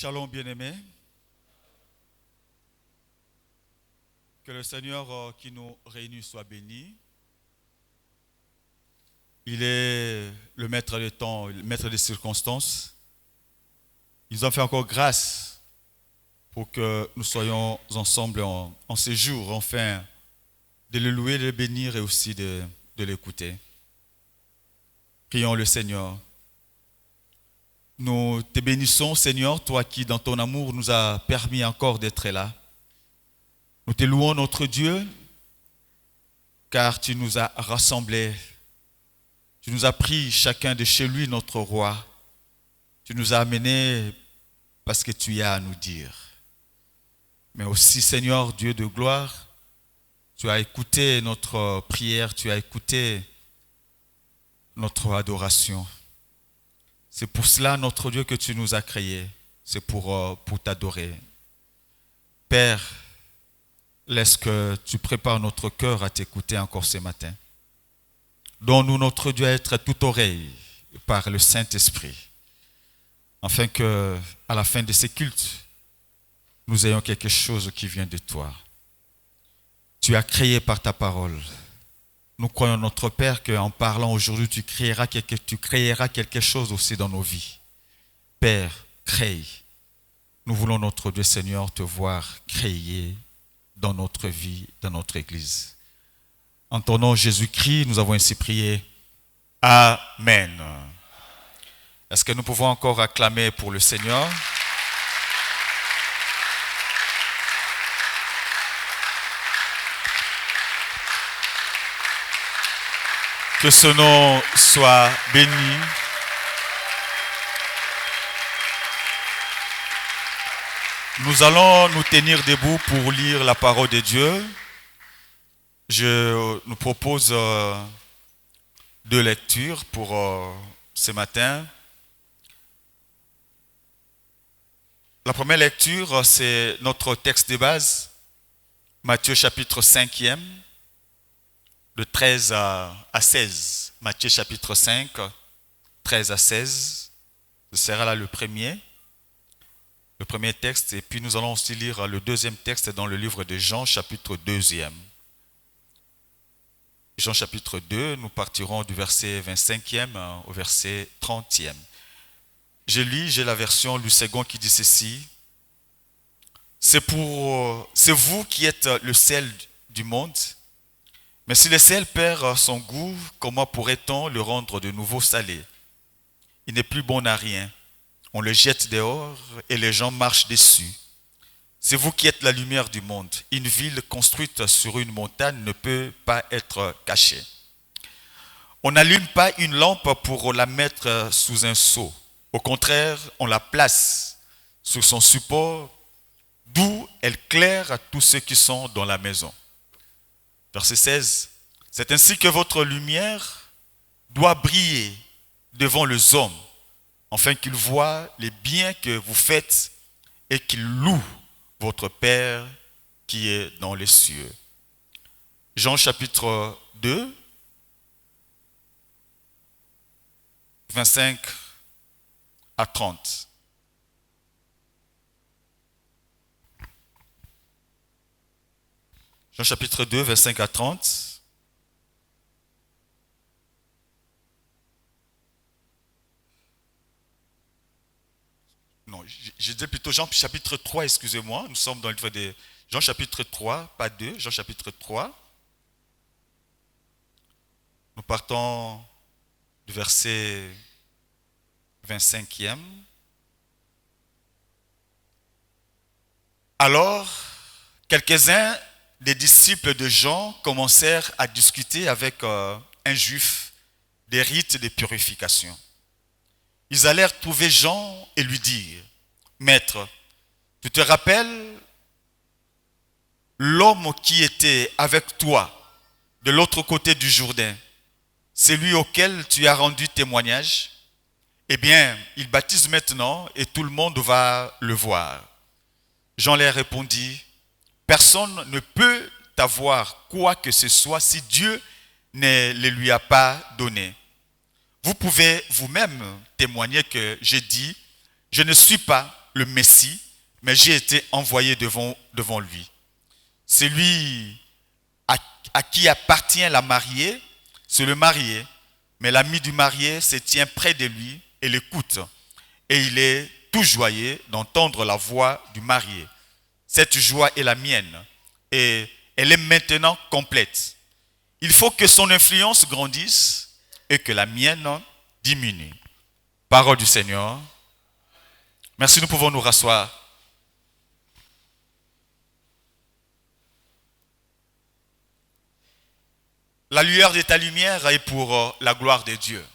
Shalom bien-aimés, que le Seigneur qui nous réunit soit béni. Il est le maître des temps, le maître des circonstances. Il nous a fait encore grâce pour que nous soyons ensemble en ces jours, enfin, de le louer, de le bénir et aussi de l'écouter. Prions le Seigneur. Nous te bénissons, Seigneur, toi qui, dans ton amour, nous as permis encore d'être là. Nous te louons, notre Dieu, car tu nous as rassemblés. Tu nous as pris chacun de chez lui, notre roi. Tu nous as amenés parce que tu as à nous dire. Mais aussi, Seigneur, Dieu de gloire, tu as écouté notre prière, tu as écouté notre adoration. C'est pour cela, notre Dieu, que tu nous as créés. C'est pour t'adorer. Père, laisse que tu prépares notre cœur à t'écouter encore ce matin. Donne-nous, notre Dieu, à être tout oreille par le Saint-Esprit, afin que, à la fin de ces cultes, nous ayons quelque chose qui vient de toi. Tu as créé par ta parole. Nous croyons, notre Père, qu'en parlant aujourd'hui, tu créeras quelque chose aussi dans nos vies. Père, crée. Nous voulons, notre Dieu Seigneur, te voir créer dans notre vie, dans notre Église. En ton nom, Jésus-Christ, nous avons ainsi prié. Amen. Est-ce que nous pouvons encore acclamer pour le Seigneur? Que ce nom soit béni. Nous allons nous tenir debout pour lire la parole de Dieu. Je nous propose deux lectures pour ce matin. La première lecture, c'est notre texte de base, Matthieu chapitre 5e, de 13 à 16. Matthieu chapitre 5, 13 à 16. Ce sera là le premier texte. Et puis nous allons aussi lire le deuxième texte dans le livre de Jean, chapitre 2e. Jean chapitre 2, nous partirons du verset 25e au verset 30e. J'ai la version Louis II qui dit ceci. C'est vous qui êtes le sel du monde. Mais si le sel perd son goût, comment pourrait-on le rendre de nouveau salé? Il n'est plus bon à rien. On le jette dehors et les gens marchent dessus. C'est vous qui êtes la lumière du monde. Une ville construite sur une montagne ne peut pas être cachée. On n'allume pas une lampe pour la mettre sous un seau. Au contraire, on la place sur son support, d'où elle claire à tous ceux qui sont dans la maison. Verset 16. C'est ainsi que votre lumière doit briller devant les hommes, afin qu'ils voient les biens que vous faites et qu'ils louent votre Père qui est dans les cieux. Jean chapitre 2, 25 à 30. Jean chapitre 2, 25 à 30. Non, je dis plutôt Jean chapitre 3, excusez-moi. Nous sommes dans le livre de Jean chapitre 3, pas 2, Jean chapitre 3. Nous partons du verset 25e. Alors, quelques-uns des disciples de Jean commencèrent à discuter avec un juif des rites de purification. Ils allèrent trouver Jean et lui dire, « Maître, tu te rappelles l'homme qui était avec toi de l'autre côté du Jourdain, celui auquel tu as rendu témoignage? Eh bien, il baptise maintenant et tout le monde va le voir. » Jean leur répondit, « Personne ne peut avoir quoi que ce soit si Dieu ne le lui a pas donné. Vous pouvez vous-même témoigner que j'ai dit, je ne suis pas le Messie, mais j'ai été envoyé devant lui. Celui à qui appartient la mariée, c'est le marié, mais l'ami du marié se tient près de lui et l'écoute. Et il est tout joyeux d'entendre la voix du marié. Cette joie est la mienne et elle est maintenant complète. Il faut que son influence grandisse et que la mienne diminue. Parole du Seigneur. Merci, nous pouvons nous rasseoir. La lueur de ta lumière est pour la gloire de Dieu.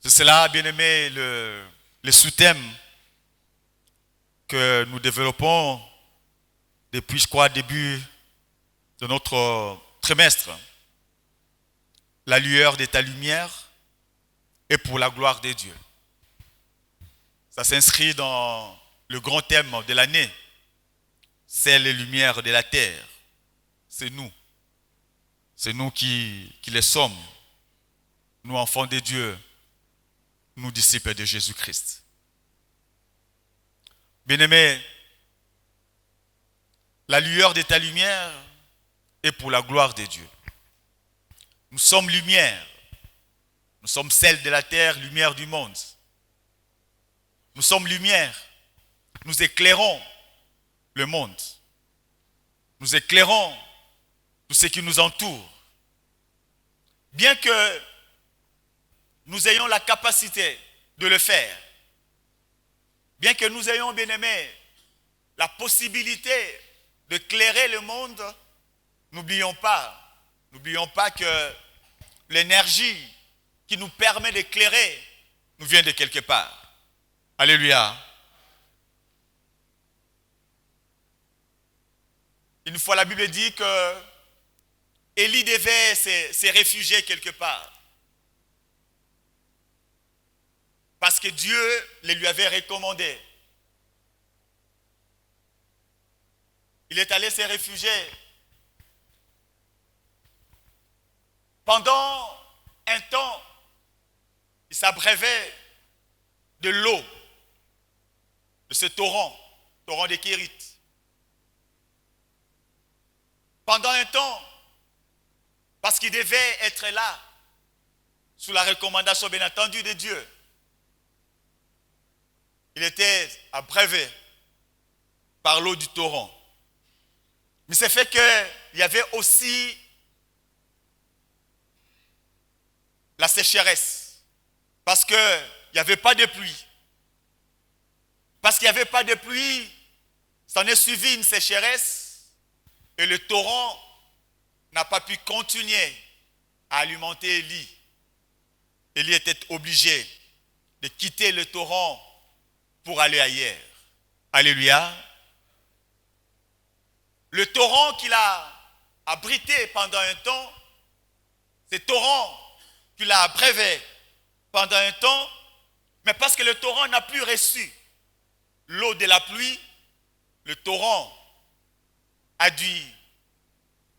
C'est cela, bien-aimé, le sous-thème que nous développons depuis, je crois, début de notre trimestre. La lueur de ta lumière est pour la gloire de Dieu. Ça s'inscrit dans le grand thème de l'année. C'est les lumières de la terre. C'est nous. C'est nous qui les sommes. Nous, enfants de Dieu, nous, disciples de Jésus-Christ. Bien-aimés, la lueur de ta lumière est pour la gloire de Dieu. Nous sommes lumière. Nous sommes celle de la terre, lumière du monde. Nous sommes lumière. Nous éclairons le monde. Nous éclairons tout ce qui nous entoure. Bien que nous ayons la capacité de le faire, bien que nous ayons, bien aimé, la possibilité d'éclairer le monde, n'oublions pas que l'énergie qui nous permet d'éclairer nous vient de quelque part. Alléluia. Une fois, la Bible dit que Élie devait se réfugier quelque part. Parce que Dieu le lui avait recommandé. Il est allé se réfugier. Pendant un temps, il s'abreuvait de l'eau, de ce torrent de Kérit. Pendant un temps, parce qu'il devait être là, sous la recommandation bien entendu de Dieu, il était abreuvé par l'eau du torrent. Mais c'est fait qu'il y avait aussi la sécheresse. Parce qu'il n'y avait pas de pluie. Parce qu'il n'y avait pas de pluie, s'en est suivi une sécheresse et le torrent n'a pas pu continuer à alimenter Élie. Élie était obligé de quitter le torrent pour aller ailleurs. Alléluia. Le torrent qu'il a abrité pendant un temps, ce torrent qu'il a abreuvé pendant un temps, mais parce que le torrent n'a plus reçu l'eau de la pluie, le torrent a dû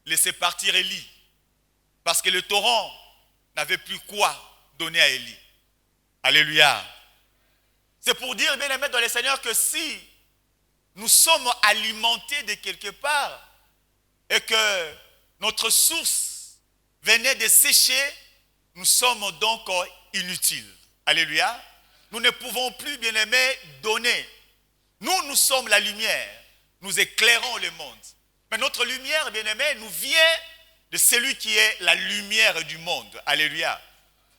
laisser partir Élie. Parce que le torrent n'avait plus quoi donner à Élie. Alléluia. C'est pour dire, bien aimé dans le Seigneur, que si nous sommes alimentés de quelque part et que notre source venait de sécher, nous sommes donc inutiles. Alléluia. Nous ne pouvons plus, bien aimé, donner. Nous sommes la lumière. Nous éclairons le monde. Mais notre lumière, bien aimé, nous vient de celui qui est la lumière du monde. Alléluia.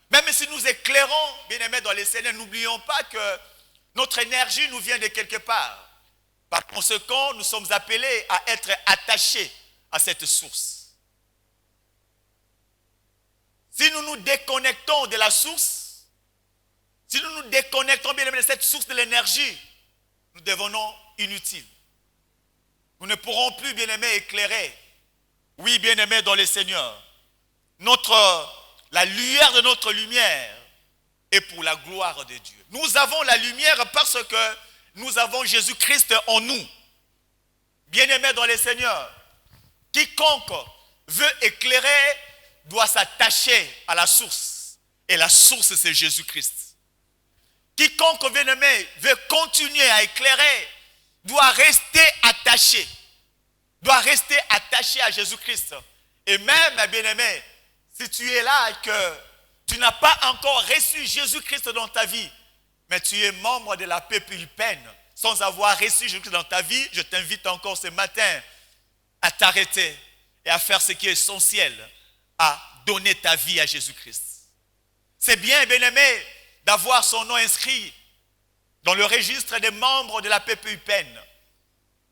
Même si nous éclairons, bien aimé, dans les Seigneurs, n'oublions pas que notre énergie nous vient de quelque part. Par conséquent, nous sommes appelés à être attachés à cette source. Si nous nous déconnectons de la source, si nous nous déconnectons bien de cette source de l'énergie, nous devenons inutiles. Nous ne pourrons plus, bien-aimés, éclairer. Oui, bien-aimés dans le Seigneur, la lueur de notre lumière est pour la gloire de Dieu. Nous avons la lumière parce que nous avons Jésus-Christ en nous. Bien-aimés dans le Seigneur, quiconque veut éclairer doit s'attacher à la source. Et la source, c'est Jésus-Christ. quiconque, bien-aimé, veut continuer à éclairer, doit rester attaché. Doit rester attaché à Jésus-Christ. Et même, bien-aimé, si tu es là et que tu n'as pas encore reçu Jésus-Christ dans ta vie, mais tu es membre de la PPUPEN, sans avoir reçu Jésus-Christ dans ta vie, je t'invite encore ce matin à t'arrêter et à faire ce qui est essentiel, à donner ta vie à Jésus-Christ. C'est bien, bien-aimé, d'avoir son nom inscrit dans le registre des membres de la PPUPEN.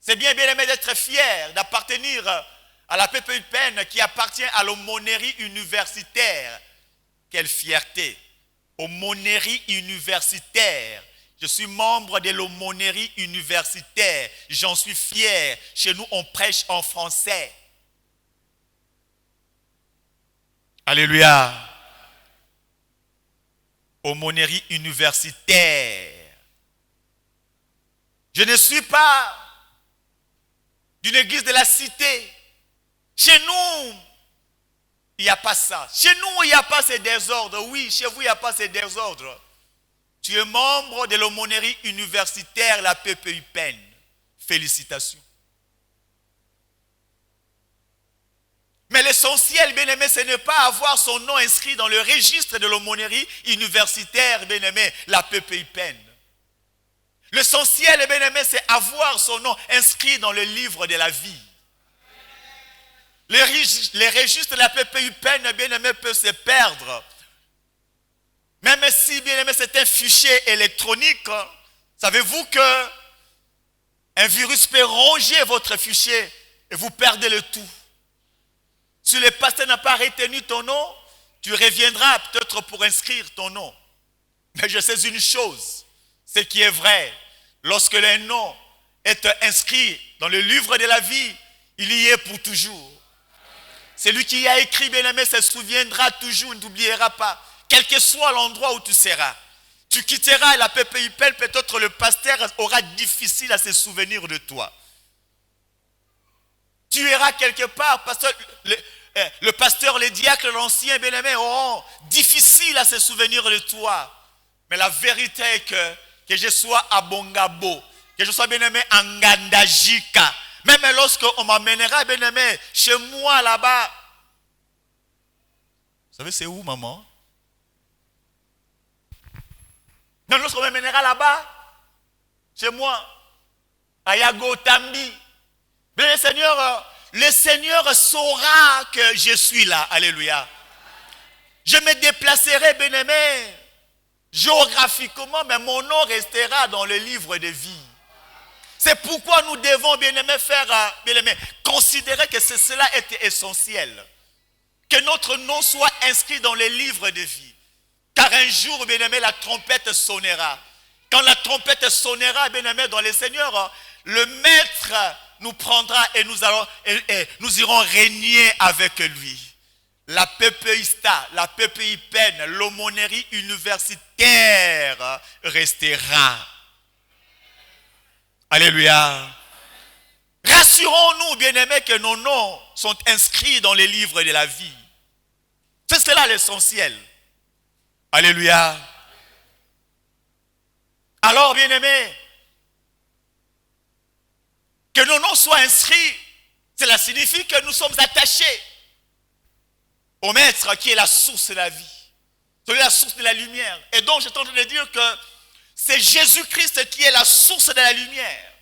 C'est bien, bien-aimé, d'être fier, d'appartenir à la PPUPEN qui appartient à l'aumônerie universitaire. Quelle fierté! Aumônerie universitaire. Je suis membre de l'aumônerie universitaire. J'en suis fier. Chez nous, on prêche en français. Alléluia. Aumônerie universitaire. Je ne suis pas d'une église de la cité. Chez nous, il n'y a pas ça. Chez nous, il n'y a pas ces désordres. Oui, chez vous, il n'y a pas ces désordres. Tu es membre de l'aumônerie universitaire, la PPUPEN. Félicitations. Mais l'essentiel, bien-aimé, ce n'est pas avoir son nom inscrit dans le registre de l'aumônerie universitaire, bien-aimé, la PPUPEN. L'essentiel, bien-aimé, c'est avoir son nom inscrit dans le livre de la vie. Les registres de la PPUPEN, bien-aimé, peuvent se perdre. Même si, bien-aimé, c'est un fichier électronique, savez-vous que un virus peut ronger votre fichier et vous perdez le tout. Si le pasteur n'a pas retenu ton nom, tu reviendras peut-être pour inscrire ton nom. Mais je sais une chose, ce qui est vrai, lorsque le nom est inscrit dans le livre de la vie, il y est pour toujours. Celui qui a écrit, bien-aimé, se souviendra toujours, ne t'oubliera pas. Quel que soit l'endroit où tu seras. Tu quitteras la PPUPEN, peut-être le pasteur aura difficile à se souvenir de toi. Tu iras quelque part, le pasteur, les diacres, l'ancien, bien-aimé, auront difficile à se souvenir de toi. Mais la vérité est que je sois à Bongabo, que je sois, bien-aimé, à Ngandajika, même lorsqu'on m'amènera, bien-aimé, chez moi là-bas. Vous savez, c'est où, maman? Même lorsqu'on m'amènera là-bas, chez moi, à Yagotambi, bien, le Seigneur saura que je suis là. Alléluia. Je me déplacerai, bien-aimé, géographiquement, mais mon nom restera dans le livre de vie. C'est pourquoi nous devons, bien-aimé, considérer que cela est essentiel. Que notre nom soit inscrit dans le livre de vie. Car un jour, bien-aimé, la trompette sonnera. Quand la trompette sonnera, bien-aimé, dans le Seigneur, le Maître nous prendra et nous irons régner avec lui. La PPISTA, la PPIPEN, l'aumônerie universitaire restera. Alléluia. Rassurons-nous, bien-aimés, que nos noms sont inscrits dans les livres de la vie. C'est cela l'essentiel. Alléluia. Alors, bien-aimés, que nos noms soient inscrits, cela signifie que nous sommes attachés au Maître qui est la source de la vie, celui la source de la lumière. Et donc, je suis en train de dire que c'est Jésus-Christ qui est la source de la lumière.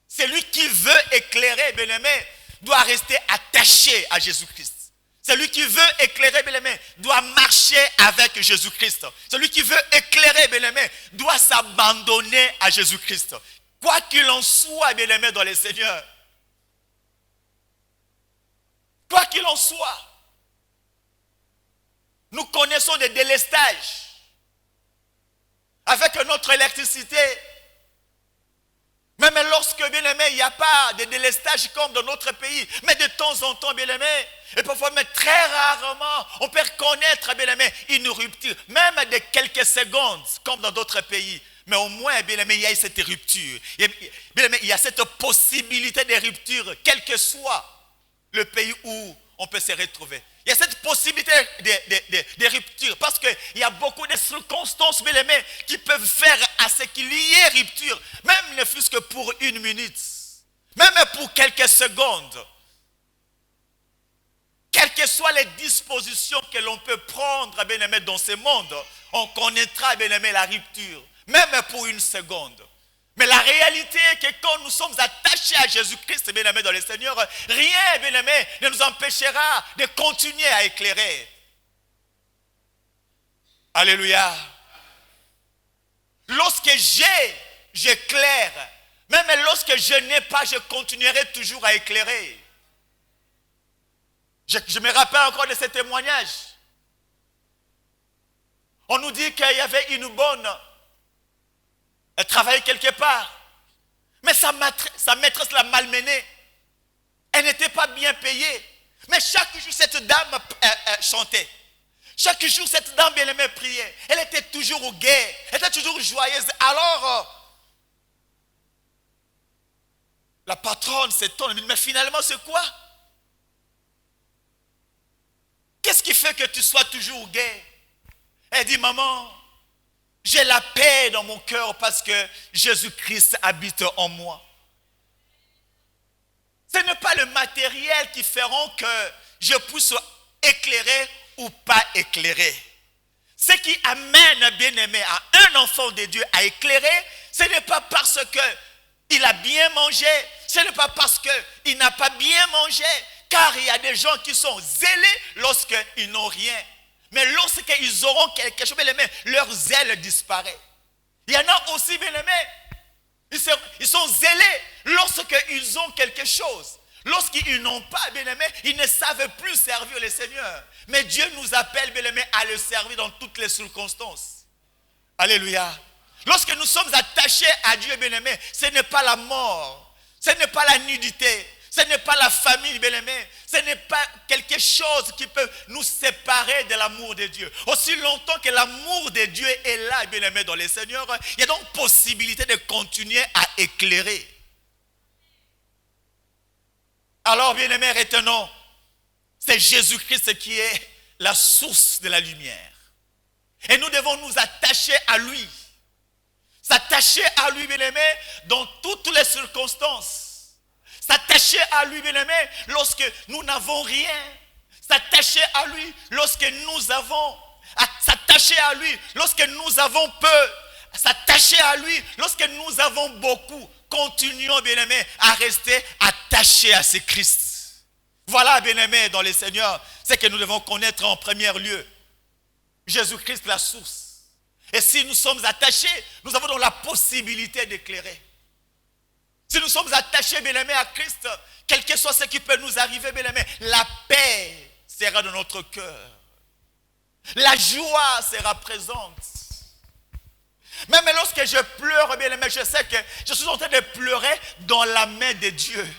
Celui qui veut éclairer, bien-aimé, doit rester attaché à Jésus-Christ. Celui qui veut éclairer, bien-aimé, doit marcher avec Jésus-Christ. Celui qui veut éclairer, bien-aimé, doit s'abandonner à Jésus-Christ. Quoi qu'il en soit, bien-aimé, dans le Seigneur. Quoi qu'il en soit. Nous connaissons des délestages. Avec notre électricité. Même lorsque, bien-aimé, il n'y a pas de délestage comme dans notre pays. Mais de temps en temps, bien-aimé, et parfois, mais très rarement, on peut reconnaître, bien-aimé, une rupture. Même de quelques secondes, comme dans d'autres pays. Mais au moins, bien-aimé, il y a cette rupture. Bien-aimé, il y a cette possibilité de rupture, quel que soit le pays où on peut se retrouver. Il y a cette possibilité de rupture parce qu'il y a beaucoup de circonstances, bien-aimés, qui peuvent faire qu'il y ait rupture, même ne fût-ce que pour 1 minute, même pour quelques secondes, quelles que soient les dispositions que l'on peut prendre, bien-aimé, dans ce monde, on connaîtra, bien-aimé, la rupture, même pour 1 seconde. Mais la réalité est que quand nous sommes attachés à Jésus-Christ, bien-aimé, dans le Seigneur, rien, bien-aimé, ne nous empêchera de continuer à éclairer. Alléluia. Lorsque j'éclaire. Même lorsque je n'ai pas, je continuerai toujours à éclairer. Je me rappelle encore de ce témoignage. On nous dit qu'il y avait une bonne. Elle travaillait quelque part. Mais sa maîtresse l'a malmenée. Elle n'était pas bien payée. Mais chaque jour, cette dame chantait. Chaque jour, cette dame bien-aimée priait. Elle était toujours au guet. Elle était toujours joyeuse. Alors, la patronne s'étonne. Mais finalement, c'est quoi? Qu'est-ce qui fait que tu sois toujours au guet? Elle dit, maman, j'ai la paix dans mon cœur parce que Jésus-Christ habite en moi. Ce n'est pas le matériel qui feront que je puisse éclairer ou pas éclairer. Ce qui amène, bien-aimé, à un enfant de Dieu à éclairer, ce n'est pas parce qu'il a bien mangé, ce n'est pas parce qu'il n'a pas bien mangé, car il y a des gens qui sont zélés lorsqu'ils n'ont rien. Mais lorsqu'ils auront quelque chose, bien-aimé, leur zèle disparaît. Il y en a aussi, bien-aimé, ils sont zélés lorsqu'ils ont quelque chose. Lorsqu'ils n'ont pas, bien-aimé, ils ne savent plus servir le Seigneur. Mais Dieu nous appelle, bien-aimé, à le servir dans toutes les circonstances. Alléluia. Lorsque nous sommes attachés à Dieu, bien-aimé, ce n'est pas la mort, ce n'est pas la nudité, ce n'est pas la famille, bien-aimé, ce n'est pas quelque chose qui peut nous séparer de l'amour de Dieu. Aussi longtemps que l'amour de Dieu est là, bien-aimé, dans le Seigneur, il y a donc possibilité de continuer à éclairer. Alors, bien-aimés, retenons, c'est Jésus-Christ qui est la source de la lumière. Et nous devons nous attacher à lui. S'attacher à lui, bien-aimés, dans toutes les circonstances. S'attacher à lui, bien-aimés, lorsque nous n'avons rien. S'attacher à lui lorsque nous avons. S'attacher à lui lorsque nous avons peu. S'attacher à lui lorsque nous avons beaucoup. Continuons, bien-aimés, à rester attachés à ce Christ. Voilà, bien-aimés, dans le Seigneur, c'est que nous devons connaître en premier lieu. Jésus-Christ, la source. Et si nous sommes attachés, nous avons donc la possibilité d'éclairer. Si nous sommes attachés, bien-aimés, à Christ, quel que soit ce qui peut nous arriver, bien-aimés, la paix sera dans notre cœur. La joie sera présente. Même lorsque je pleure, bien-aimé, je sais que je suis en train de pleurer dans la main de Dieu.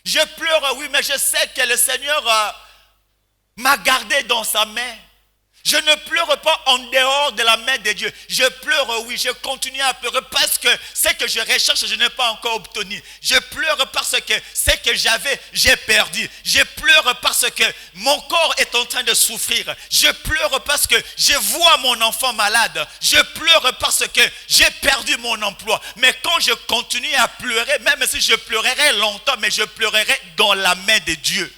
Je pleure, oui, mais je sais que le Seigneur m'a gardé dans sa main. Je ne pleure pas en dehors de la main de Dieu. Je pleure, oui, je continue à pleurer parce que ce que je recherche, je n'ai pas encore obtenu. Je pleure parce que ce que j'avais, j'ai perdu. Je pleure parce que mon corps est en train de souffrir. Je pleure parce que je vois mon enfant malade. Je pleure parce que j'ai perdu mon emploi. Mais quand je continue à pleurer, même si je pleurerai longtemps, mais je pleurerai dans la main de Dieu.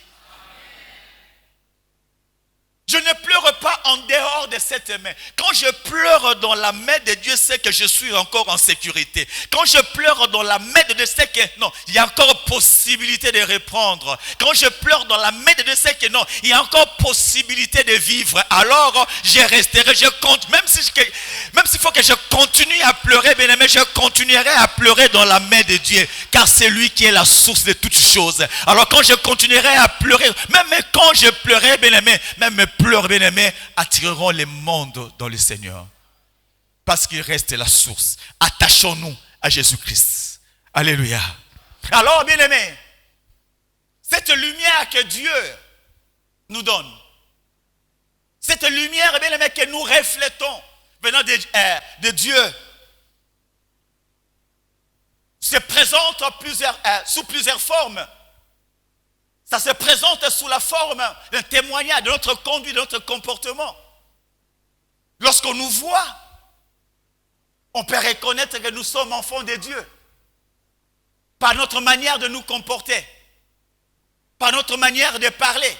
Je ne pleure pas en dehors de cette main. Quand je pleure dans la main de Dieu, c'est que je suis encore en sécurité. Quand je pleure dans la main de Dieu, c'est que non, il y a encore possibilité de reprendre. Quand je pleure dans la main de Dieu, c'est que non, il y a encore possibilité de vivre. Alors, je resterai, je compte, même s'il faut que je continue à pleurer, bien aimé, je continuerai à pleurer dans la main de Dieu, car c'est lui qui est la source de toutes choses. Alors, quand je continuerai à pleurer, même quand je pleurerai, bien aimé, même mes pleurs, bien-aimés, attireront les mondes dans le Seigneur. Parce qu'il reste la source. Attachons-nous à Jésus-Christ. Alléluia. Alors, bien-aimés, cette lumière que Dieu nous donne, cette lumière, bien-aimés, que nous reflétons venant de Dieu, se présente sous plusieurs formes. Ça se présente sous la forme d'un témoignage de notre conduite, de notre comportement. Lorsqu'on nous voit, On peut reconnaître que nous sommes enfants de Dieu par notre manière de nous comporter, par notre manière de parler,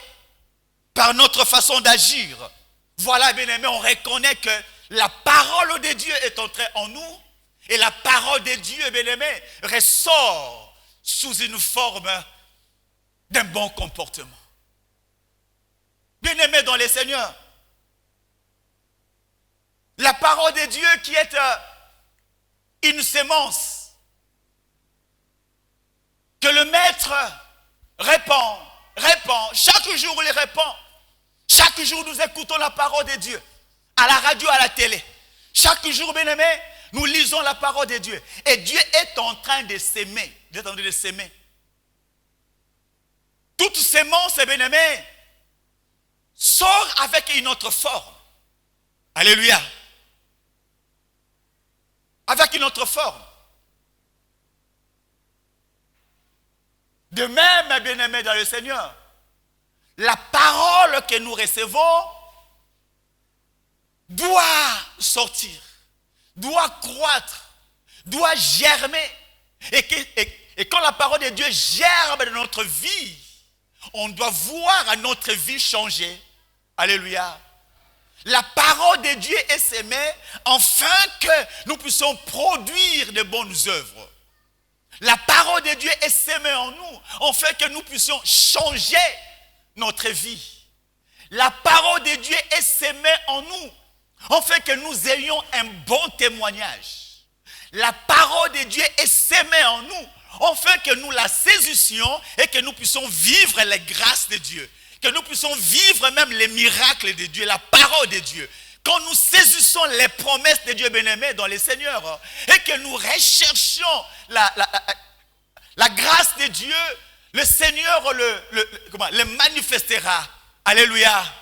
par notre façon d'agir. Voilà, bien-aimés, on reconnaît que la parole de Dieu est entrée en nous et la parole de Dieu, bien-aimés, ressort sous une forme d'un bon comportement. Bien-aimés dans les Seigneurs, la parole de Dieu qui est une sémence que le Maître répand, chaque jour il répand. Chaque jour nous écoutons la parole de Dieu, à la radio, à la télé. Chaque jour, bien-aimés, nous lisons la parole de Dieu. Et Dieu est en train de s'aimer. Dieu est en train de s'aimer. Toute sémence, bien-aimés, sort avec une autre forme. Alléluia. Avec une autre forme. De même, bien-aimés dans le Seigneur, la parole que nous recevons doit sortir, doit croître, doit germer. Et quand la parole de Dieu germe dans notre vie, on doit voir notre vie changer. Alléluia. La parole de Dieu est sémée afin que nous puissions produire de bonnes œuvres. La parole de Dieu est sémée en nous afin que nous puissions changer notre vie. La parole de Dieu est sémée en nous afin que nous ayons un bon témoignage. La parole de Dieu est sémée en nous afin que nous la saisissions et que nous puissions vivre les grâces de Dieu. Que nous puissions vivre même les miracles de Dieu, la parole de Dieu. Quand nous saisissons les promesses de Dieu bien-aimé dans les Seigneurs et que nous recherchions la grâce de Dieu, le Seigneur le manifestera. Alléluia.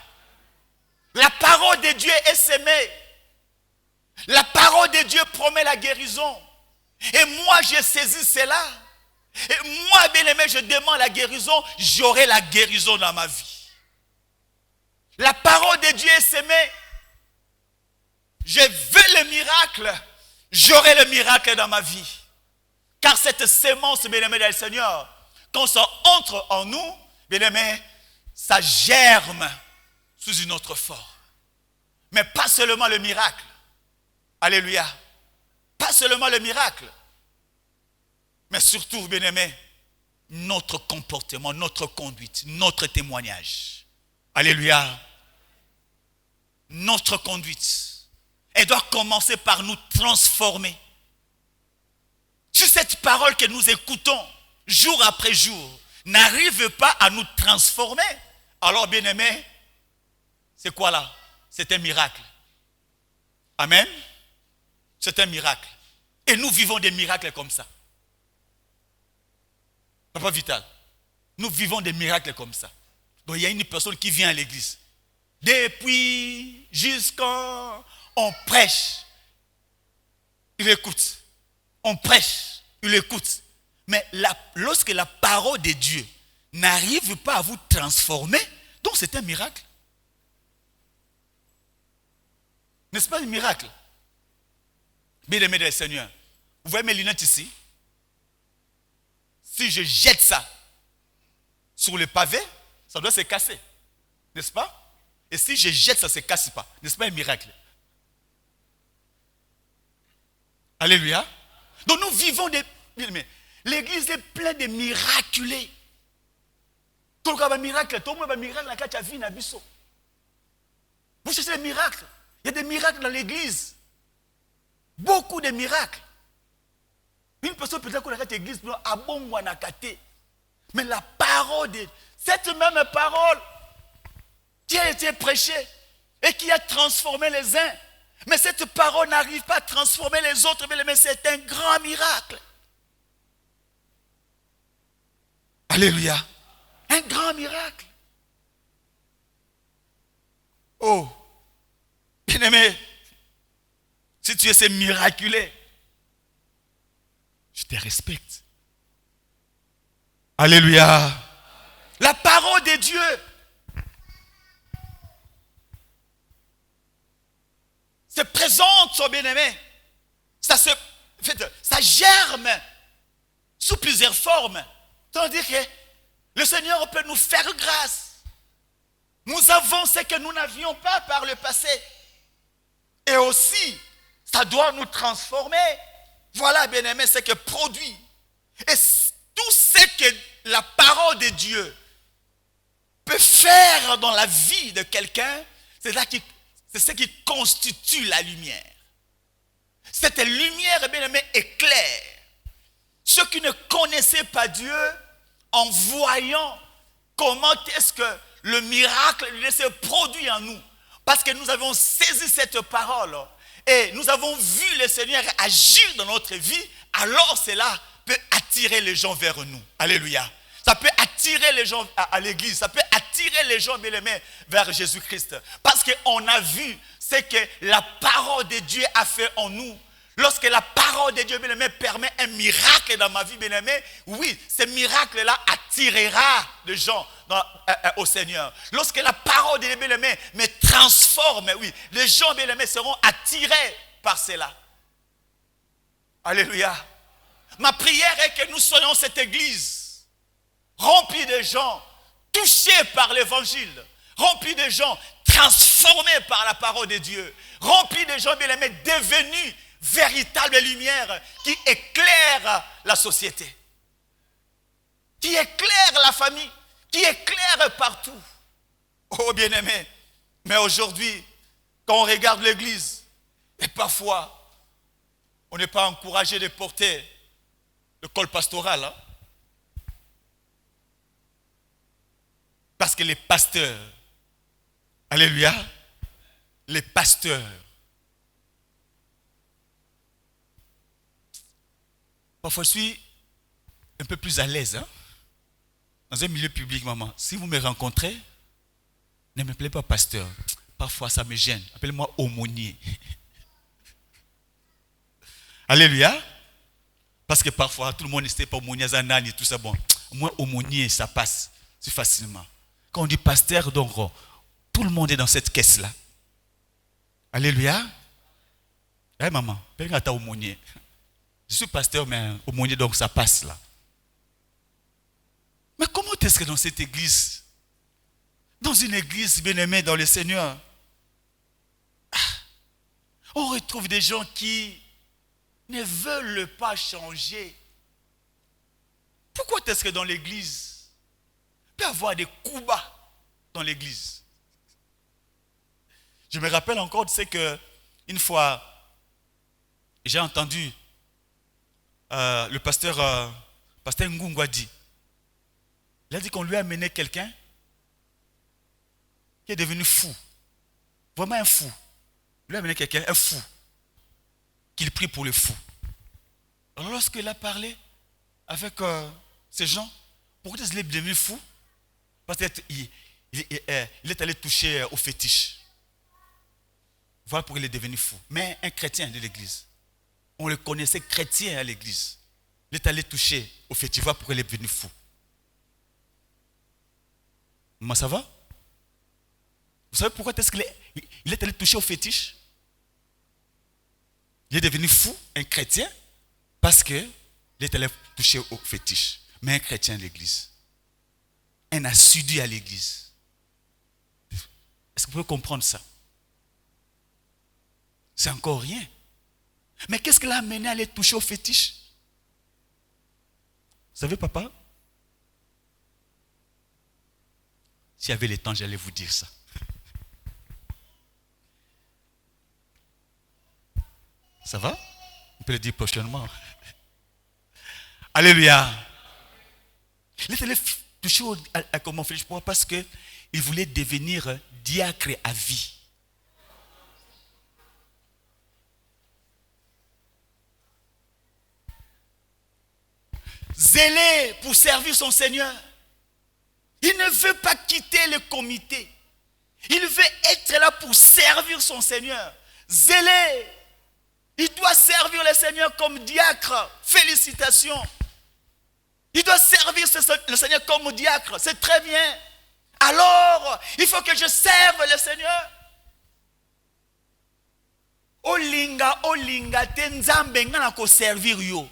La parole de Dieu est sémée. La parole de Dieu promet la guérison. Et moi, j'ai saisi cela. Et moi, bien-aimé, je demande la guérison. J'aurai la guérison dans ma vie. La parole de Dieu est sémée. Je veux le miracle. J'aurai le miracle dans ma vie. Car cette sémence, bien-aimé, dans le Seigneur, quand ça entre en nous, bien-aimé, ça germe sous une autre forme. Mais pas seulement le miracle. Alléluia. Pas seulement le miracle. Mais surtout, bien-aimé, notre comportement, notre conduite, notre témoignage. Alléluia. Notre conduite. Elle doit commencer par nous transformer. Si cette parole que nous écoutons jour après jour n'arrive pas à nous transformer, alors bien-aimé, c'est quoi là? C'est un miracle. Amen. C'est un miracle. Et nous vivons des miracles comme ça. Papa Vital, nous vivons des miracles comme ça. Donc il y a une personne qui vient à l'église. Depuis jusqu'à on prêche, il écoute. On prêche, il écoute. Mais lorsque la parole de Dieu n'arrive pas à vous transformer, donc c'est un miracle. N'est-ce pas un miracle? Bien-aimé du Seigneur, vous voyez mes lunettes ici? Si je jette ça sur le pavé, ça doit se casser. N'est-ce pas? Et si je jette ça, ça ne se casse pas. N'est-ce pas un miracle? Alléluia. Donc nous vivons des... L'église est pleine de miraculés. Tout le monde a miracle. Tout le monde a miracle dans la vie. Vous cherchez des miracles. Il y a des miracles dans l'église. Beaucoup de miracles. Une personne peut-être qu'on a cette église à bon ou à Nakate. Mais la parole de... Cette même parole qui a été prêchée et qui a transformé les uns. Mais cette parole n'arrive pas à transformer les autres. Mais c'est un grand miracle. Alléluia. Un grand miracle. Oh. Bien-aimé, si tu es ce miraculé, je te respecte. Alléluia. La parole de Dieu se présente, son bien-aimé. Ça germe sous plusieurs formes. Tandis que le Seigneur peut nous faire grâce. Nous avons ce que nous n'avions pas par le passé. Et aussi, ça doit nous transformer. Voilà, bien-aimé, ce que produit. Et tout ce que la parole de Dieu peut faire dans la vie de quelqu'un, c'est ce qui constitue la lumière. Cette lumière, bien-aimé, éclaire. Ceux qui ne connaissaient pas Dieu, en voyant comment est-ce que le miracle se produit en nous. Parce que nous avons saisi cette parole et nous avons vu le Seigneur agir dans notre vie, alors cela peut attirer les gens vers nous. Alléluia. Ça peut attirer les gens à l'église, ça peut attirer les gens, bien-aimés, vers Jésus-Christ. Parce qu'on a vu ce que la parole de Dieu a fait en nous. Lorsque la parole de Dieu, bien-aimé, permet un miracle dans ma vie, bien-aimé, oui, ce miracle-là attirera les gens au Seigneur. Lorsque la parole de Dieu, bien-aimé, me transforme, oui, les gens, bien-aimés, seront attirés par cela. Alléluia. Ma prière est que nous soyons cette église remplie de gens touchés par l'évangile, remplie de gens transformés par la parole de Dieu, remplie de gens, bien-aimés, devenus véritable lumière qui éclaire la société, qui éclaire la famille, qui éclaire partout. Oh bien-aimé, mais aujourd'hui, quand on regarde l'église, et parfois, on n'est pas encouragé de porter le col pastoral, hein? Parce que les pasteurs, alléluia, les pasteurs, parfois, je suis un peu plus à l'aise, hein? Dans un milieu public, maman. Si vous me rencontrez, ne m'appelez pas pasteur. Parfois, ça me gêne. Appelez-moi aumônier. Alléluia. Parce que parfois, tout le monde n'était pas aumônier, zanani, tout ça. Bon, moi, aumônier, ça passe si facilement. Quand on dit pasteur, donc, tout le monde est dans cette caisse-là. Alléluia. Eh, maman, appelle-moi aumônier. Je suis pasteur, mais aumônier, donc ça passe là. Mais comment est-ce que dans cette église, dans une église bien-aimée dans le Seigneur, on retrouve des gens qui ne veulent pas changer? Pourquoi est-ce que dans l'église, il peut y avoir des coups bas dans l'église? Je me rappelle encore de ce que, une fois, j'ai entendu le pasteur Ngungu a dit. Il a dit qu'on lui a amené quelqu'un qui est devenu fou. Vraiment un fou. Il lui a amené quelqu'un, un fou. Qu'il prie pour le fou. Alors lorsqu'il a parlé avec ces gens, pourquoi est-ce qu'il est devenu fou? Parce qu'il est allé toucher au fétiche. Voilà pourquoi il est devenu fou. Mais un chrétien de l'église. On le connaissait chrétien à l'église. Il est allé toucher au fétiche. Voilà pourquoi il est devenu fou. Moi, ça va? Vous savez pourquoi est-ce qu'il est allé toucher au fétiche? Il est devenu fou, un chrétien, parce qu'il est allé toucher au fétiche. Mais un chrétien à l'église. Un assidu à l'église. Est-ce que vous pouvez comprendre ça? C'est encore rien. Mais qu'est-ce qui l'a amené à aller toucher au fétiche? Vous savez, papa? S'il y avait le temps, j'allais vous dire ça. Ça va? On peut le dire prochainement. Alléluia. Il est allé toucher à comment fétiche. Pourquoi? Parce qu'il voulait devenir diacre à vie. Zélé pour servir son Seigneur. Il ne veut pas quitter le comité. Il veut être là pour servir son Seigneur. Zélé. Il doit servir le Seigneur comme diacre. Félicitations. Il doit servir le Seigneur comme diacre. C'est très bien. Alors, il faut que je serve le Seigneur. Olinga, te nzambe nga na ko servir yo.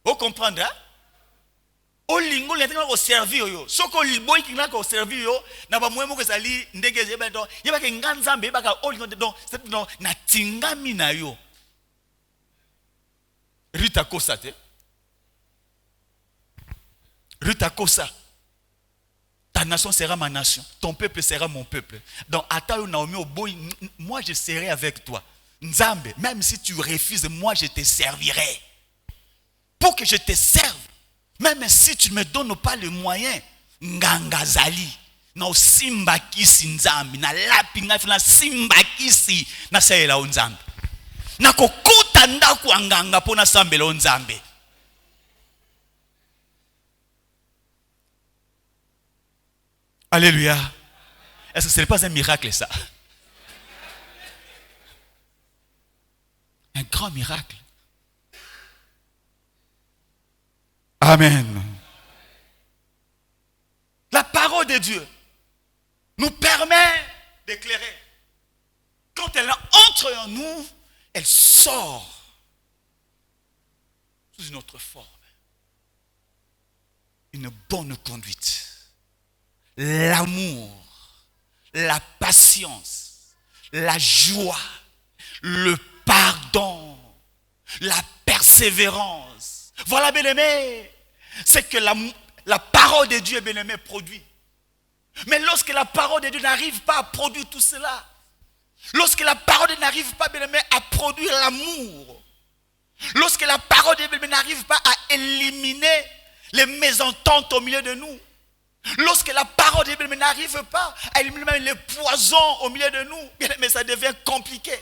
Vous comprenez, hein? Au lingo l'intérêt au servir yo ce que le boy qui n'a qu'au servir yo n'a pas moins que ça li ndenge ben donc il va que nganzambe ba ka au lingo donc c'est non na tingami na yo Rita Kosa te Rita Kosa ta nation sera ma nation ton peuple sera mon peuple donc ata Naomi au boy moi je serai avec toi Nzambe même si tu refuses moi je te servirai pour que je te serve. Même si tu ne me donnes pas les moyens, ngangazali, na simbakisi nzambi, na lapinga na simbakisi na sayela nzambi. Na kokuta ndaku anganga pona sambela nzambi. Alléluia. Est-ce que ce n'est pas un miracle ça? Un grand miracle. Amen. La parole de Dieu nous permet d'éclairer. Quand elle entre en nous, elle sort sous une autre forme. Une bonne conduite. L'amour, la patience, la joie, le pardon, la persévérance. Voilà, bien-aimé, c'est que la parole de Dieu, bien-aimé, produit. Mais lorsque la parole de Dieu n'arrive pas à produire tout cela, lorsque la parole de Dieu n'arrive pas, bien-aimé, à produire l'amour, lorsque la parole de Dieu n'arrive pas à éliminer les mésententes au milieu de nous, lorsque la parole de Dieu n'arrive pas à éliminer les poisons au milieu de nous, bien-aimé, ça devient compliqué.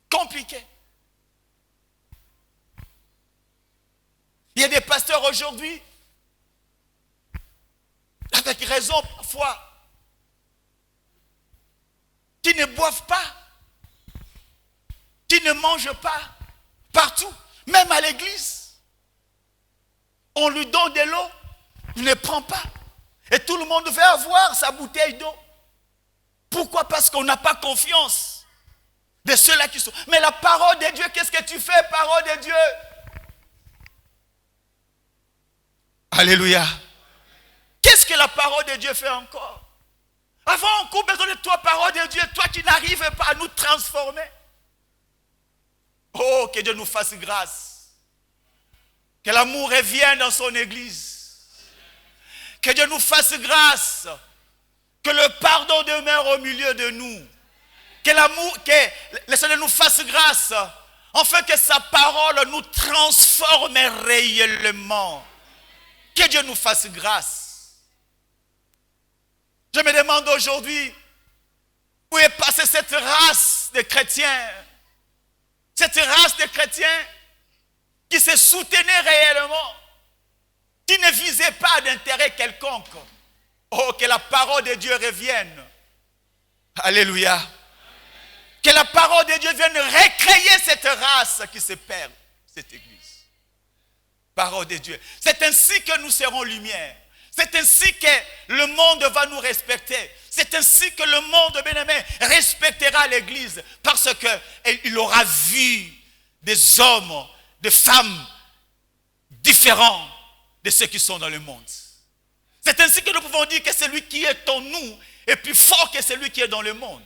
Compliqué. Il y a des pasteurs aujourd'hui, avec raison parfois, qui ne boivent pas, qui ne mangent pas, partout, même à l'église. On lui donne de l'eau, il ne prend pas. Et tout le monde veut avoir sa bouteille d'eau. Pourquoi? Parce qu'on n'a pas confiance de ceux-là qui sont. Mais la parole de Dieu, qu'est-ce que tu fais, parole de Dieu? Alléluia. Qu'est-ce que la parole de Dieu fait encore? Avant, on coupe besoin de toi, parole de Dieu, toi qui n'arrives pas à nous transformer. Oh, que Dieu nous fasse grâce. Que l'amour revienne dans son église. Que Dieu nous fasse grâce. Que le pardon demeure au milieu de nous. Que l'amour, que le Seigneur nous fasse grâce. Afin que sa parole nous transforme réellement. Que Dieu nous fasse grâce. Je me demande aujourd'hui, où est passée cette race de chrétiens? Cette race de chrétiens qui se soutenaient réellement, qui ne visaient pas d'intérêt quelconque. Oh, que la parole de Dieu revienne. Alléluia. Que la parole de Dieu vienne recréer cette race qui se perd, cette église. Parole de Dieu. C'est ainsi que nous serons lumière. C'est ainsi que le monde va nous respecter. C'est ainsi que le monde, bien-aimé, respectera l'église. Parce qu'il aura vu des hommes, des femmes différents de ceux qui sont dans le monde. C'est ainsi que nous pouvons dire que celui qui est en nous est plus fort que celui qui est dans le monde.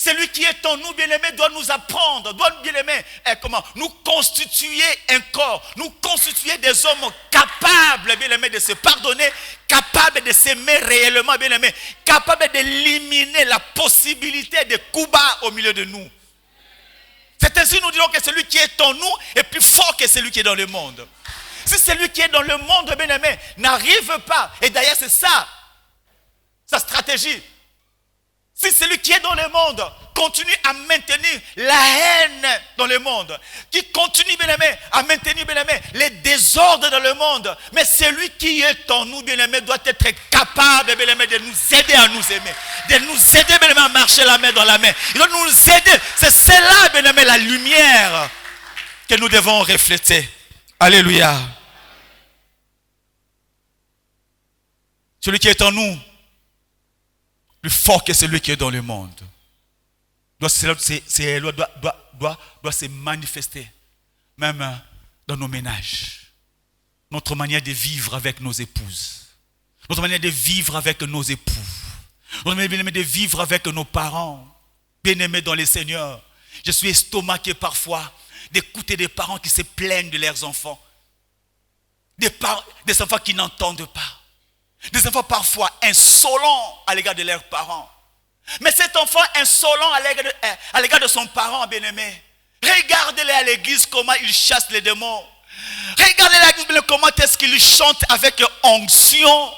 Celui qui est en nous, bien-aimé, doit nous apprendre, doit, bien-aimé, nous constituer un corps, nous constituer des hommes capables, bien-aimé, de se pardonner, capables de s'aimer réellement, bien-aimé, capables d'éliminer la possibilité de coups bas au milieu de nous. C'est ainsi que nous disons que celui qui est en nous est plus fort que celui qui est dans le monde. Si celui qui est dans le monde, bien-aimé, n'arrive pas, et d'ailleurs c'est ça, sa stratégie. Si celui qui est dans le monde continue à maintenir la haine dans le monde, qui continue, bien-aimé, à maintenir, bien-aimé, les désordres dans le monde, mais celui qui est en nous, bien-aimé, doit être capable, bien-aimé, de nous aider à nous aimer, de nous aider, bien-aimé, à marcher la main dans la main. Il doit nous aider. C'est cela, bien-aimé, la lumière que nous devons refléter. Alléluia. Celui qui est en nous, plus fort que celui qui est dans le monde, doit se manifester même dans nos ménages, notre manière de vivre avec nos épouses, notre manière de vivre avec nos époux, notre manière de vivre avec nos parents, bien-aimés dans le Seigneur. Je suis estomaqué parfois d'écouter des parents qui se plaignent de leurs enfants, des enfants qui n'entendent pas, des enfants parfois insolents à l'égard de leurs parents. Mais cet enfant insolent à l'égard de son parent bien-aimé, regardez-les à l'église comment il chasse les démons. Regardez-les à l'église comment est-ce qu'il chante avec onction.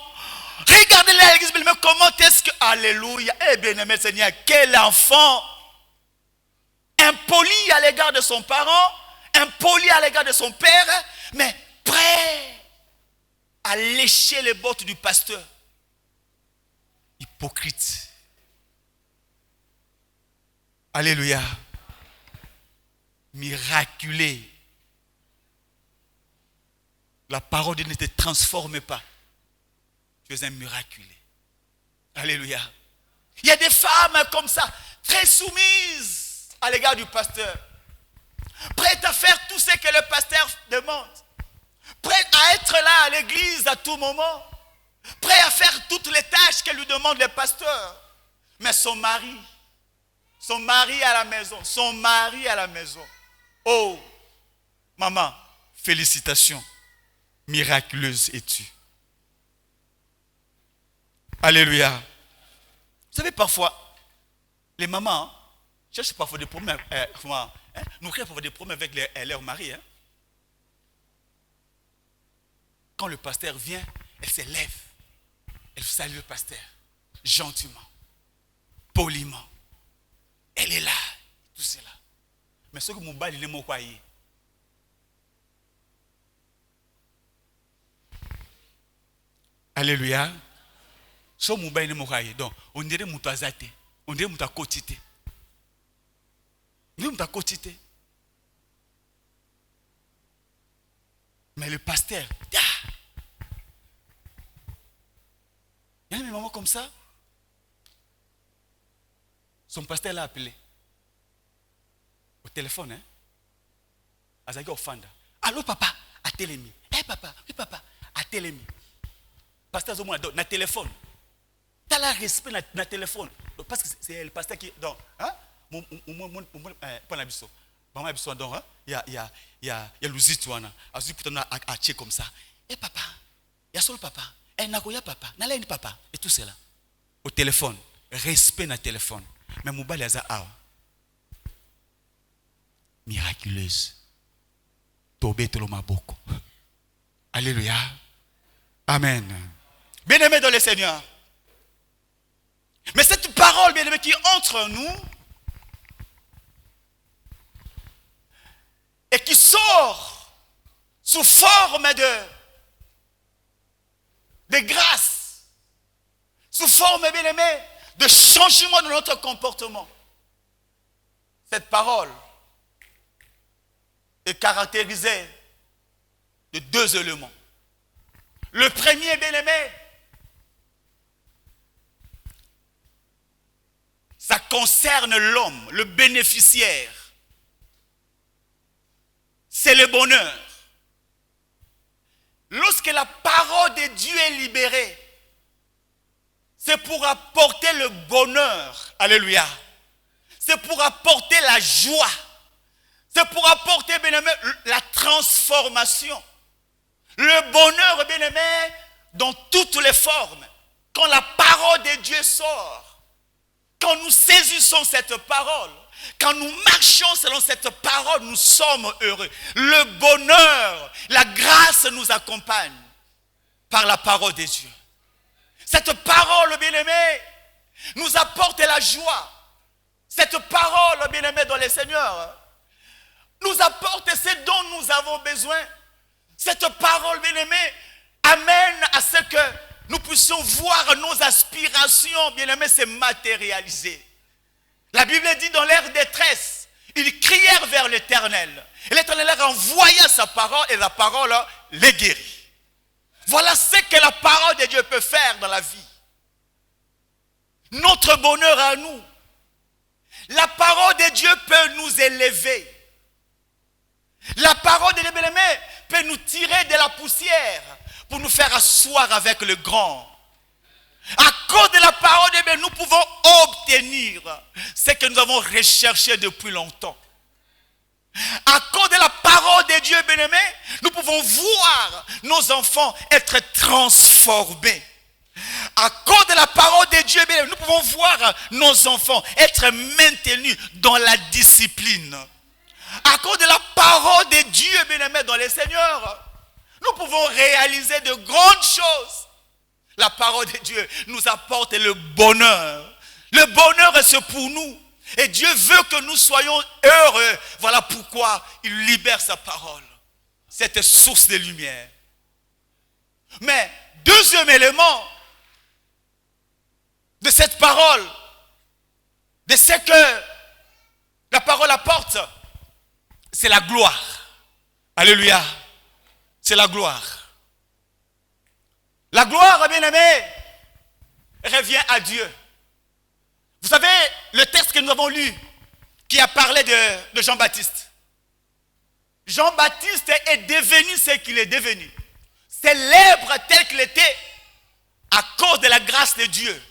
Regardez-les à l'église comment est-ce que... Alléluia. Eh bien-aimé Seigneur, quel enfant impoli à l'égard de son parent, impoli à l'égard de son père, mais prêt à lécher les bottes du pasteur. Hypocrite. Alléluia. Miraculé. La parole de Dieu ne te transforme pas. Tu es un miraculé. Alléluia. Il y a des femmes comme ça, très soumises à l'égard du pasteur. Prêtes à faire tout ce que le pasteur demande. Prêtes à être là à l'église à tout moment. Prêtes à faire toutes les tâches que lui demande le pasteur. Mais son mari à la maison. Oh, maman, félicitations. Miraculeuse es-tu. Alléluia. Vous savez, parfois, les mamans cherchent parfois des problèmes, nous créons parfois des problèmes avec leur mari. Quand le pasteur vient, elle se lève. Elle salue le pasteur, gentiment, poliment. Elle est là, tout cela. Mais ce que mon bal, il est mon foyer. Alléluia. So mon bal, il est mon foyer. Donc, on dirait mon toisate. On dirait mon quotité. On dirait mon quotité. Mais le pasteur, il y a des moments comme ça. Son pasteur l'a appelé. Au téléphone, Azagi Ofanda. Allô papa, à télémi. Papa, oui papa, à télémi. Pasteur Zomo na téléphone. T'as la respect na téléphone. Parce que c'est le pasteur qui donc pas l'abisso. Maman abisso donc il y a l'uzitouana. Azu putain à tché comme ça. Papa, il y a solo papa. Nagoya papa, nalaini papa et tout cela. Au téléphone, respect na téléphone. Mais mon bal awa. Miraculeuse. Tobé toloma boko. Alléluia. Amen. Bien-aimé dans le Seigneur. Mais cette parole, bien-aimé, qui entre en nous et qui sort sous forme de grâce, sous forme, bien-aimé, de changement de notre comportement. Cette parole est caractérisée de deux éléments. Le premier, bien-aimé, ça concerne l'homme, le bénéficiaire. C'est le bonheur. Lorsque la parole de Dieu est libérée, c'est pour apporter le bonheur. Alléluia. C'est pour apporter la joie. C'est pour apporter, bien-aimé, la transformation. Le bonheur, bien-aimé, dans toutes les formes. Quand la parole de Dieu sort, quand nous saisissons cette parole, quand nous marchons selon cette parole, nous sommes heureux. Le bonheur, la grâce nous accompagne par la parole de Dieu. Cette parole, bien-aimé, nous apporte la joie. Cette parole, bien-aimé, dans le Seigneur, nous apporte ce dont nous avons besoin. Cette parole, bien-aimé, amène à ce que nous puissions voir nos aspirations, bien-aimé, se matérialiser. La Bible dit dans leur détresse, ils crièrent vers l'Éternel. Et l'Éternel leur envoya sa parole et la parole les guérit. Voilà ce que la parole de Dieu peut faire dans la vie. Notre bonheur à nous. La parole de Dieu peut nous élever. La parole de Dieu, bien-aimé, veut nous tirer de la poussière pour nous faire asseoir avec le grand. À cause de la parole de Dieu, nous pouvons obtenir ce que nous avons recherché depuis longtemps. À cause de la parole de Dieu, bien-aimé, nous pouvons voir nos enfants être transformés. À cause de la parole de Dieu, bien-aimé, nous pouvons voir nos enfants être maintenus dans la discipline. À cause de la parole de Dieu, bien-aimé, dans le Seigneur, nous pouvons réaliser de grandes choses. La parole de Dieu nous apporte le bonheur. Le bonheur, c'est pour nous. Et Dieu veut que nous soyons heureux. Voilà pourquoi il libère sa parole. Cette source de lumière. Mais, deuxième élément de cette parole, de ce que la parole apporte, c'est la gloire. Alléluia. C'est la gloire. La gloire, bien-aimé, revient à Dieu. Vous savez, le texte que nous avons lu, qui a parlé de Jean-Baptiste. Jean-Baptiste est devenu ce qu'il est devenu. Célèbre tel qu'il était à cause de la grâce de Dieu.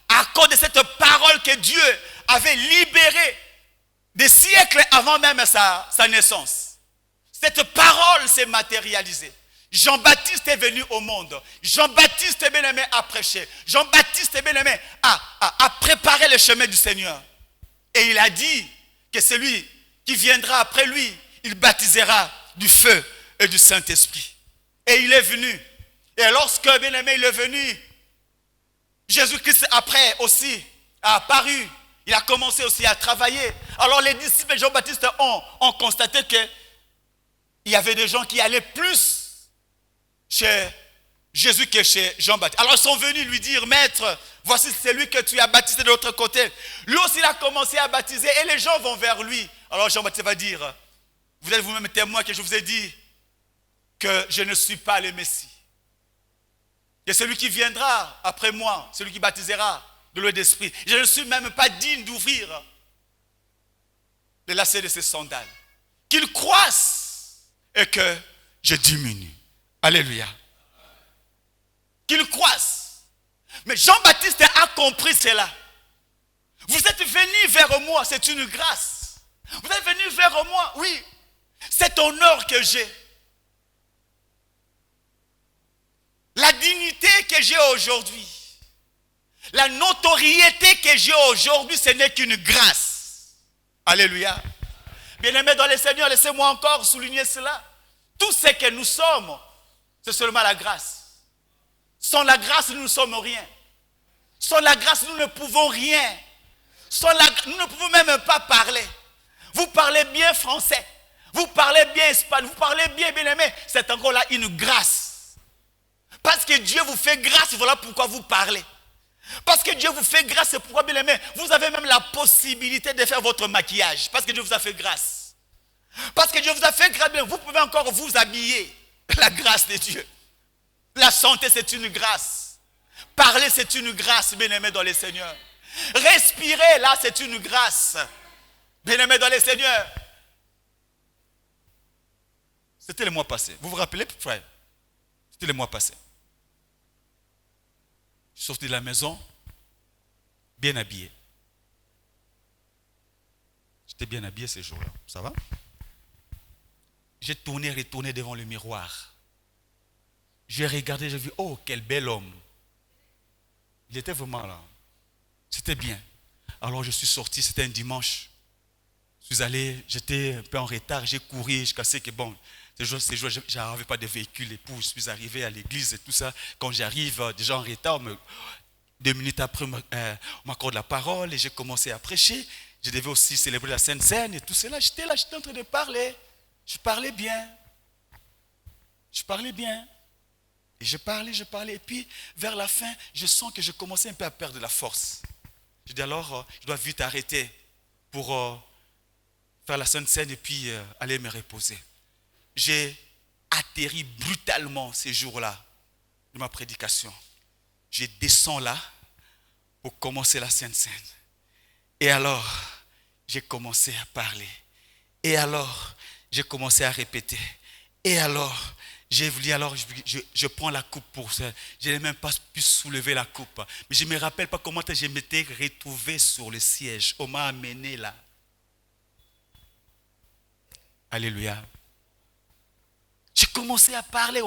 À cause de cette parole que Dieu avait libérée des siècles avant même sa naissance. Cette parole s'est matérialisée. Jean-Baptiste est venu au monde. Jean-Baptiste, bien-aimé, a prêché. Jean-Baptiste, bien-aimé, a préparé le chemin du Seigneur. Et il a dit que celui qui viendra après lui, il baptisera du feu et du Saint-Esprit. Et il est venu. Et lorsque, bien-aimé, il est venu, Jésus-Christ après aussi a apparu. Il a commencé aussi à travailler. Alors les disciples de Jean-Baptiste ont constaté qu'il y avait des gens qui allaient plus chez Jésus que chez Jean-Baptiste. Alors ils sont venus lui dire, maître, voici celui que tu as baptisé de l'autre côté. Lui aussi il a commencé à baptiser et les gens vont vers lui. Alors Jean-Baptiste va dire, vous êtes vous-même témoin que je vous ai dit que je ne suis pas le Messie. Et celui qui viendra après moi, celui qui baptisera de l'eau et d'esprit. Je ne suis même pas digne d'ouvrir les lacets de ses sandales. Qu'il croisse et que je diminue. Alléluia. Qu'il croisse. Mais Jean-Baptiste a compris cela. Vous êtes venus vers moi, c'est une grâce. Vous êtes venus vers moi, oui. Cet honneur que j'ai. La dignité que j'ai aujourd'hui. La notoriété que j'ai aujourd'hui, ce n'est qu'une grâce. Alléluia. Bien-aimés dans le Seigneur, laissez-moi encore souligner cela. Tout ce que nous sommes, c'est seulement la grâce. Sans la grâce, nous ne sommes rien. Sans la grâce, nous ne pouvons rien. Nous ne pouvons même pas parler. Vous parlez bien français. Vous parlez bien espagnol. Vous parlez bien, bien-aimé. C'est encore là une grâce. Parce que Dieu vous fait grâce, voilà pourquoi vous parlez. Parce que Dieu vous fait grâce, c'est pourquoi, bien-aimé, vous avez même la possibilité de faire votre maquillage. Parce que Dieu vous a fait grâce. Parce que Dieu vous a fait grâce, vous pouvez encore vous habiller. La grâce de Dieu. La santé, c'est une grâce. Parler, c'est une grâce, bien-aimé dans le Seigneur. Respirer, là, c'est une grâce. Bien-aimé dans le Seigneur. C'était le mois passé. Vous vous rappelez, frère? C'était le mois passé. Je suis sorti de la maison, bien habillé. J'étais bien habillé ces jours-là. Ça va? J'ai tourné, retourné devant le miroir. J'ai regardé, j'ai vu, oh, quel bel homme. Il était vraiment là. C'était bien. Alors je suis sorti, c'était un dimanche. Je suis allé, j'étais un peu en retard, j'ai couru, je cassais que bon, ces jours, je n'avais pas de véhicule et puis je suis arrivé à l'église et tout ça. Quand j'arrive déjà en retard, 2 minutes après, on m'accorde la parole et j'ai commencé à prêcher. Je devais aussi célébrer la Sainte Seine et tout cela. J'étais là, j'étais en train de parler. Je parlais bien. Je parlais bien. Et je parlais. Et puis, vers la fin, je sens que je commençais un peu à perdre la force. Je dis alors, je dois vite arrêter pour faire la Sainte Seine et puis aller me reposer. J'ai atterri brutalement ces jours-là de ma prédication. Je descends là pour commencer la Sainte Seine. Et alors, j'ai commencé à parler. Et alors, j'ai commencé à répéter. Et alors, j'ai voulu, alors je prends la coupe pour ça. Je n'ai même pas pu soulever la coupe. Mais je ne me rappelle pas comment je m'étais retrouvé sur le siège. On m'a amené là. Alléluia. J'ai commencé à parler.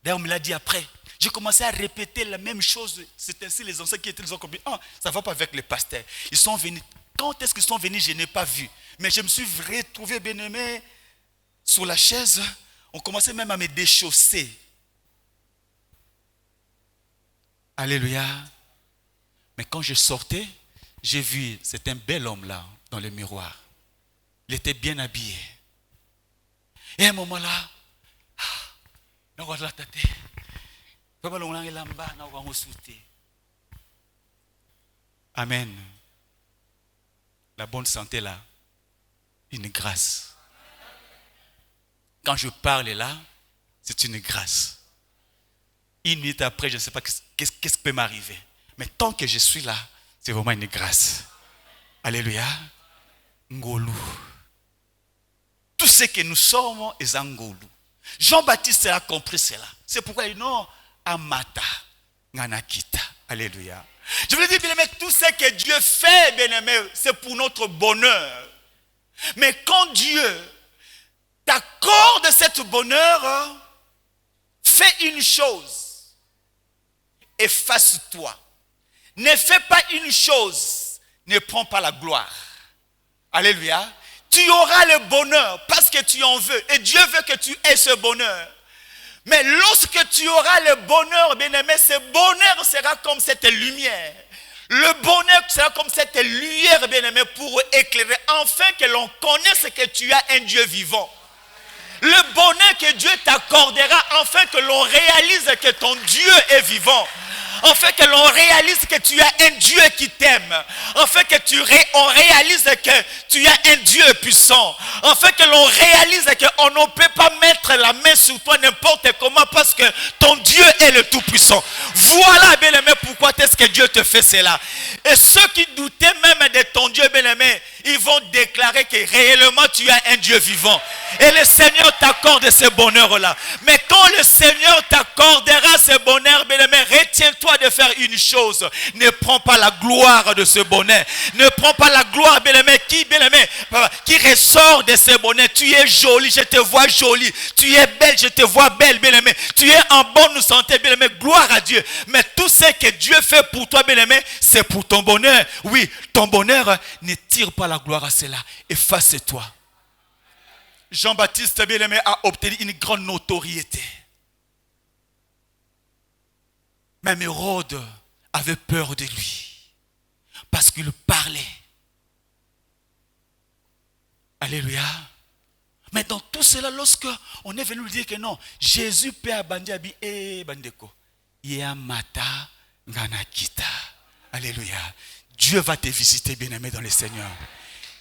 D'ailleurs, on me l'a dit après. J'ai commencé à répéter la même chose. C'est ainsi les anciens qui étaient les compris. Ah, ça ne va pas avec les pasteurs. Ils sont venus. Quand est-ce qu'ils sont venus, je n'ai pas vu. Mais je me suis retrouvé, bien-aimé, sur la chaise. On commençait même à me déchausser. Alléluia. Mais quand je sortais, j'ai vu, c'est un bel homme là, dans le miroir. Il était bien habillé. Et à un moment là, amen. La bonne santé là, une grâce. Quand je parle là, c'est une grâce. Une minute après, je ne sais pas qu'est-ce qui peut m'arriver. Mais tant que je suis là, c'est vraiment une grâce. Alléluia. Ngolu. Tout ce que nous sommes est Ngolu. Jean-Baptiste a compris cela. C'est pourquoi il dit non, Amata, Nganakita. Alléluia. Je veux dire, bien aimé, tout ce que Dieu fait, bien aimé, c'est pour notre bonheur. Mais quand Dieu t'accorde cet bonheur, fais une chose. Efface-toi. Ne fais pas une chose. Ne prends pas la gloire. Alléluia. Tu auras le bonheur parce que tu en veux. Et Dieu veut que tu aies ce bonheur. Mais lorsque tu auras le bonheur, bien-aimé, ce bonheur sera comme cette lumière. Le bonheur sera comme cette lumière, bien-aimé, pour éclairer. Afin que l'on connaisse que tu as un Dieu vivant. Le bonheur que Dieu t'accordera, afin que l'on réalise que ton Dieu est vivant. Afin que l'on réalise que tu as un Dieu qui t'aime. Afin que on réalise que tu as un Dieu puissant. Afin que l'on réalise qu'on ne peut pas mettre la main sur toi n'importe comment parce que ton Dieu est le Tout-Puissant. Voilà, bien-aimé, pourquoi est-ce que Dieu te fait cela. Et ceux qui doutaient même de ton Dieu, bien-aimé, ils vont déclarer que réellement tu as un Dieu vivant. Et le Seigneur t'accorde ce bonheur-là. Mais quand le Seigneur t'accordera ce bonheur, bien-aimé, retiens-toi de faire une chose. Ne prends pas la gloire de ce bonheur. Ne prends pas la gloire, bien-aimé, qui ressort de ce bonheur. Tu es jolie, je te vois jolie. Tu es belle, je te vois belle, bien-aimé. Tu es en bonne santé, bien-aimé. Gloire à Dieu. Mais tout ce que Dieu fait pour toi, bien-aimé, c'est pour ton bonheur. Oui, ton bonheur, ne tire pas la gloire à cela. Efface-toi. Jean-Baptiste, bien-aimé, a obtenu une grande notoriété. Même Hérode avait peur de lui. Parce qu'il parlait. Alléluia. Mais dans tout cela, lorsque on est venu lui dire que non, Jésus peut abandonner et bandeko. Yamata nganakita. Alléluia. Dieu va te visiter, bien-aimé, dans le Seigneur.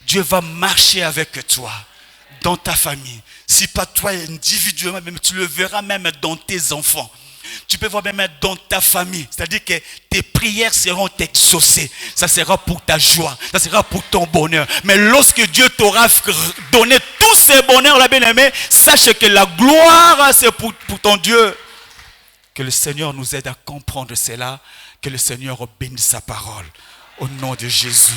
Dieu va marcher avec toi. Dans ta famille. Si pas toi individuellement, même tu le verras même dans tes enfants. Tu peux voir même dans ta famille. C'est-à-dire que tes prières seront exaucées. Ça sera pour ta joie. Ça sera pour ton bonheur. Mais lorsque Dieu t'aura donné tous ces bonheurs, là, bien-aimé, sache que la gloire, c'est pour ton Dieu. Que le Seigneur nous aide à comprendre cela. Que le Seigneur bénisse sa parole. Au nom de Jésus.